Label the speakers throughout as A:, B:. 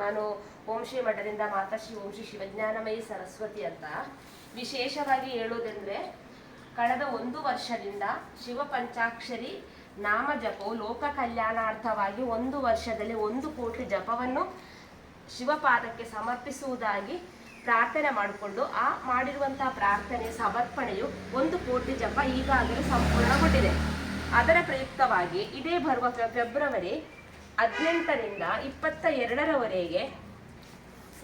A: ನಾನು ಓಂ ಶ್ರೀ ಮಠದಿಂದ ಮಾತಾಶ್ರೀ ಓಂ ಶ್ರೀ ಶಿವಜ್ಞಾನಮಯಿ ಸರಸ್ವತಿ ಅಂತ. ವಿಶೇಷವಾಗಿ ಹೇಳೋದೆಂದರೆ, ಕಳೆದ 1 ವರ್ಷದಿಂದ ಶಿವ ಪಂಚಾಕ್ಷರಿ ನಾಮ ಜಪವು ಲೋಕ ಕಲ್ಯಾಣಾರ್ಥವಾಗಿ 1 ವರ್ಷದಲ್ಲಿ 1 ಕೋಟಿ ಜಪವನ್ನು ಶಿವಪಾದಕ್ಕೆ ಸಮರ್ಪಿಸುವುದಾಗಿ ಪ್ರಾರ್ಥನೆ ಮಾಡಿಕೊಂಡು, ಆ ಮಾಡಿರುವಂತಹ ಪ್ರಾರ್ಥನೆ ಸಮರ್ಪಣೆಯು 1 ಕೋಟಿ ಜಪ ಈಗಾಗಲೇ ಸಂಪೂರ್ಣಗೊಂಡಿದೆ. ಅದರ ಪ್ರಯುಕ್ತವಾಗಿ ಇದೇ ಬರುವ ಫೆಬ್ರವರಿ 18ರಿಂದ 22ರವರೆಗೆ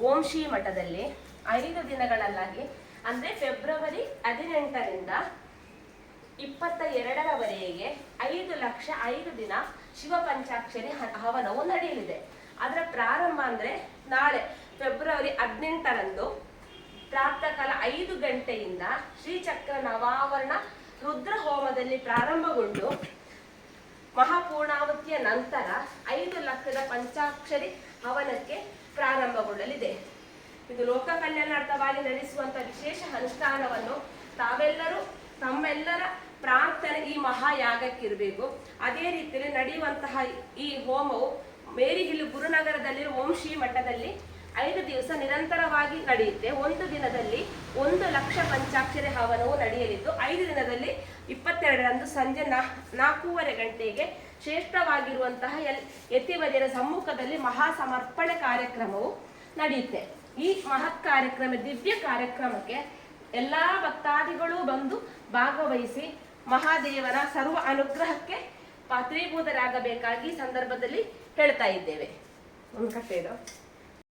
A: ಓಂ ಶ್ರೀ ಮಠದಲ್ಲಿ 5 ದಿನಗಳಲ್ಲಾಗಿ, ಅಂದರೆ ಫೆಬ್ರವರಿ 18ರಿಂದ 22ರವರೆಗೆ 5 ಲಕ್ಷ 5 ದಿನ ಶಿವ ಪಂಚಾಕ್ಷರಿ ಹವನವು ನಡೆಯಲಿದೆ. ಅದರ ಪ್ರಾರಂಭ ಅಂದರೆ ನಾಳೆ ಫೆಬ್ರವರಿ 18ರಂದು ಪ್ರಾತಃ ಕಾಲ 5 ಗಂಟೆಯಿಂದ ಶ್ರೀಚಕ್ರ ನವಾವರಣ ರುದ್ರ ಹೋಮದಲ್ಲಿ ಪ್ರಾರಂಭಗೊಂಡು ಮಹಾಪೂರ್ಣಾವತಿಯ ನಂತರ 5 ಲಕ್ಷದ ಪಂಚಾಕ್ಷರಿ ಹವನಕ್ಕೆ ಪ್ರಾರಂಭಗೊಳ್ಳಲಿದೆ. ಇದು ಲೋಕ ಕಲ್ಯಾಣಾರ್ಥವಾಗಿ ನಡೆಸುವಂತ ವಿಶೇಷ ಅನುಷ್ಠಾನವನ್ನು ತಾವೆಲ್ಲರೂ ತಮ್ಮೆಲ್ಲರ ಪ್ರಾರ್ಥನೆ ಈ ಮಹಾಯಾಗಕ್ಕಿರಬೇಕು. ಅದೇ ರೀತಿಯಲ್ಲಿ ನಡೆಯುವಂತಹ ಈ ಹೋಮವು ಮೇರಿಹಿಲ್ ಗುರುನಗರದಲ್ಲಿರುವ ಓಂ ಶ್ರೀ ಮಠದಲ್ಲಿ 5 ದಿವಸ ನಿರಂತರವಾಗಿ ನಡೆಯುತ್ತೆ. 1 ದಿನದಲ್ಲಿ 1 ಲಕ್ಷ ಪಂಚಾಕ್ಷರಿ ಹವನವು ನಡೆಯಲಿದ್ದು, 5 ದಿನದಲ್ಲಿ 22ರಂದು ಸಂಜೆ 4:15 ಗಂಟೆಗೆ ಶ್ರೇಷ್ಠವಾಗಿರುವಂತಹ ಯತಿವರ್ಯರ ಸಮ್ಮುಖದಲ್ಲಿ ಮಹಾ ಸಮರ್ಪಣೆ ಕಾರ್ಯಕ್ರಮವು ನಡೆಯುತ್ತೆ. ಈ ಮಹತ್ ಕಾರ್ಯಕ್ರಮ, ದಿವ್ಯ ಕಾರ್ಯಕ್ರಮಕ್ಕೆ ಎಲ್ಲಾ ಭಕ್ತಾದಿಗಳು ಬಂದು ಭಾಗವಹಿಸಿ ಮಹಾದೇವನ ಸರ್ವ ಅನುಗ್ರಹಕ್ಕೆ ಪಾತ್ರೀಭೂತರಾಗಬೇಕಾಗಿ ಸಂದರ್ಭದಲ್ಲಿ ಹೇಳ್ತಾ ಇದ್ದೇವೆ.